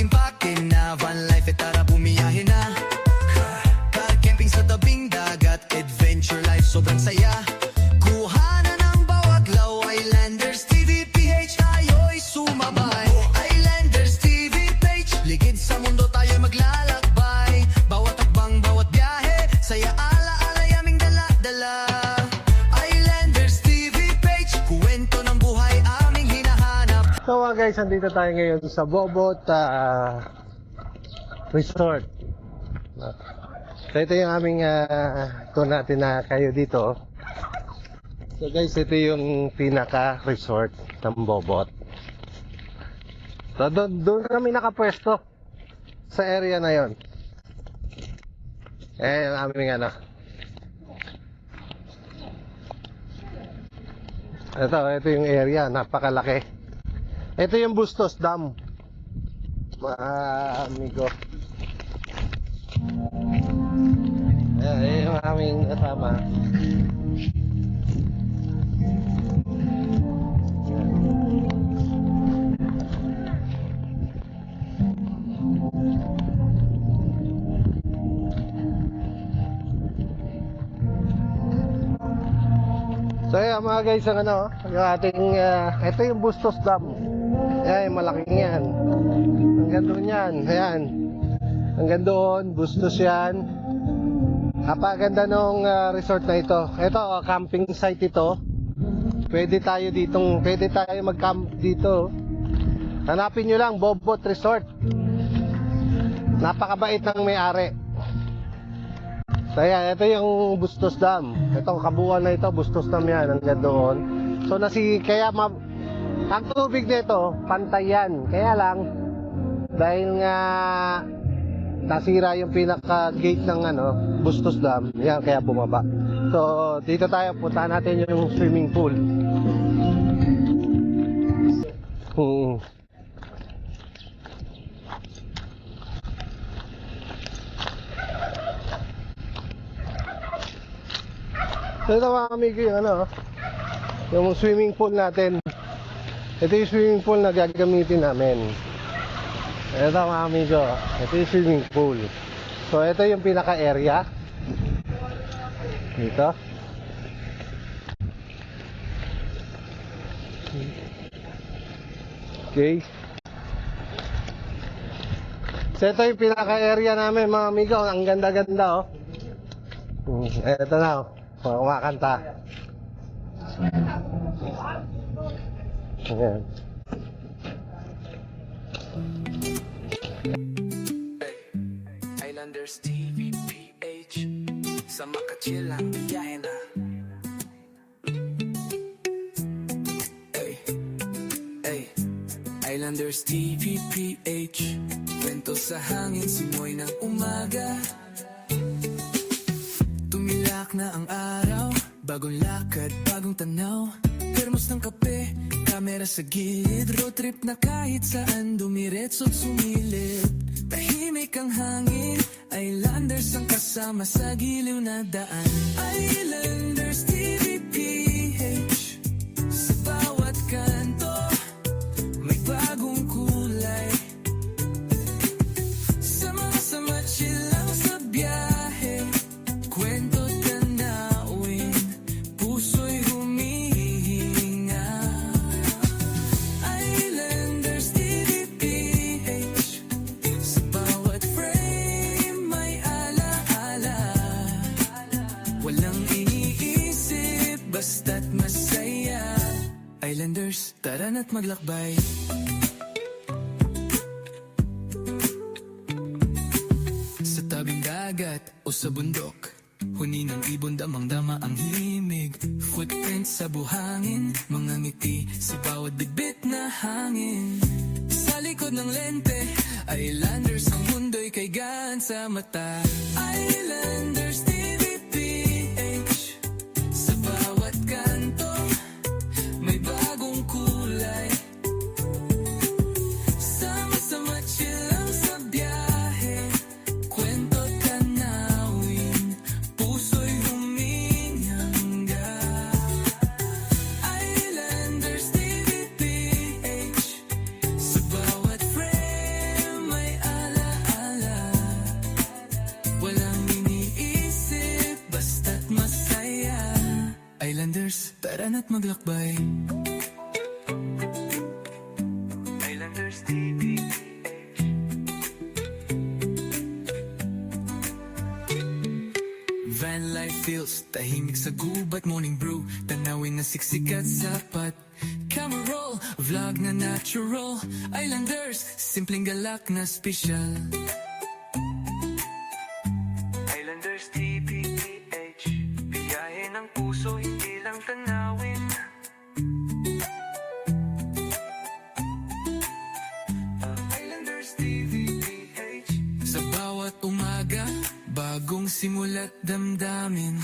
mag-impake na van life, tara bumiyahe na. Car camping sa tabing dagat, adventure life, sobrang saya. Kuhanan ng bawat law, Islanders TV PH, tayo'y sumabay. Islanders TV PH, ligid sa mundo tayo'y maglalakbay. Bawat takbang, bawat biyahe, saya ala-ala yaming dala-dala. Islanders TV PH, kuwento ng buhay aming hinahanap. So mga guys, andito tayo ngayon sa Bobot Resort. So ito yung aming tour natin na kayo dito. So guys, ito yung pinaka-resort ng Bobot. So doon kami nakapwesto sa area na yon. Yung aming ito yung area, napakalaki. Ito yung Bustos Dam, mga amigo. Ayan yung aming kasama. So ayan mga guys, ang yung ating, ito yung Bustos Dam. Ayan, malaking yan. Hanggang doon yan, ayan. Hanggang doon, Bustos yan. Napaganda nung resort na ito. Ito, camping site ito. Pwede tayo mag-camp dito. Hanapin nyo lang, Bobot Resort. Napakabait ng may-ari. So ayan, ito yung Bustos Dam. Itong kabuuan na ito, Bustos Dam yan, hanggang doon. So ang tubig nito, pantay yan. Kaya lang, dahil nga nasira yung pinaka-gate ng Bustos Dam, yan, kaya bumaba. So dito tayo, puntahan natin yung swimming pool. So ito mga amigo yung swimming pool natin. Ito yung swimming pool na gagamitin namin. Ito mga amigo, ito yung swimming pool. So ito yung pinaka-area dito. Okay. So ito yung pinaka-area namin mga amigo. Ang ganda-ganda Ito na kumakanta. Ayan. Islanders TV PH, sa makachill lang biyahe na. Islanders TV PH, kwento sa hangin, simoy ng umaga. Tumilak na ang araw, bagong lakad, bagong tanaw. Termos ng kape, kamera sa gilid. Road trip na kahit saan, dumiretso't sumilip. Tahimik ang hangin, Islanders ang kasama sa giliw na daan. Islanders TV PH, sa bawat kanto may bagong kulay. Sama-sama chill lang sa biyahe, kwento tanawin, puso'y humihinga. Islanders TV PH, sa bawat frame may ala-ala. Walang iniisip, basta't masaya. Islanders, tara na't maglakbay. Sa tabing dagat o sa bundok, huni ng ibon, damang-dama ang himig. Footprint sa buhangin, mga ngiti sa bawat bitbit na hangin. Sa likod ng lente, Islanders, ang mundo'y kaigaan sa mata. Islanders TV PH, sa bawat kanto may bagong kulay. Sama-sama chill lang sa biyahe, kwento tanawin, puso'y humihingga. Islanders TV PH, sa bawat frame at maglakbay. Islanders TV. Van life feels tahimik sa gubat, morning brew, tanawin na siksik at sapat. Camera roll, vlog na natural. Islanders, simpleng galak na special. Islanders TPH, biyahe ng puso, hindi lang tanawin. Islanders TVPH, sa bawat umaga, bagong simulat damdamin.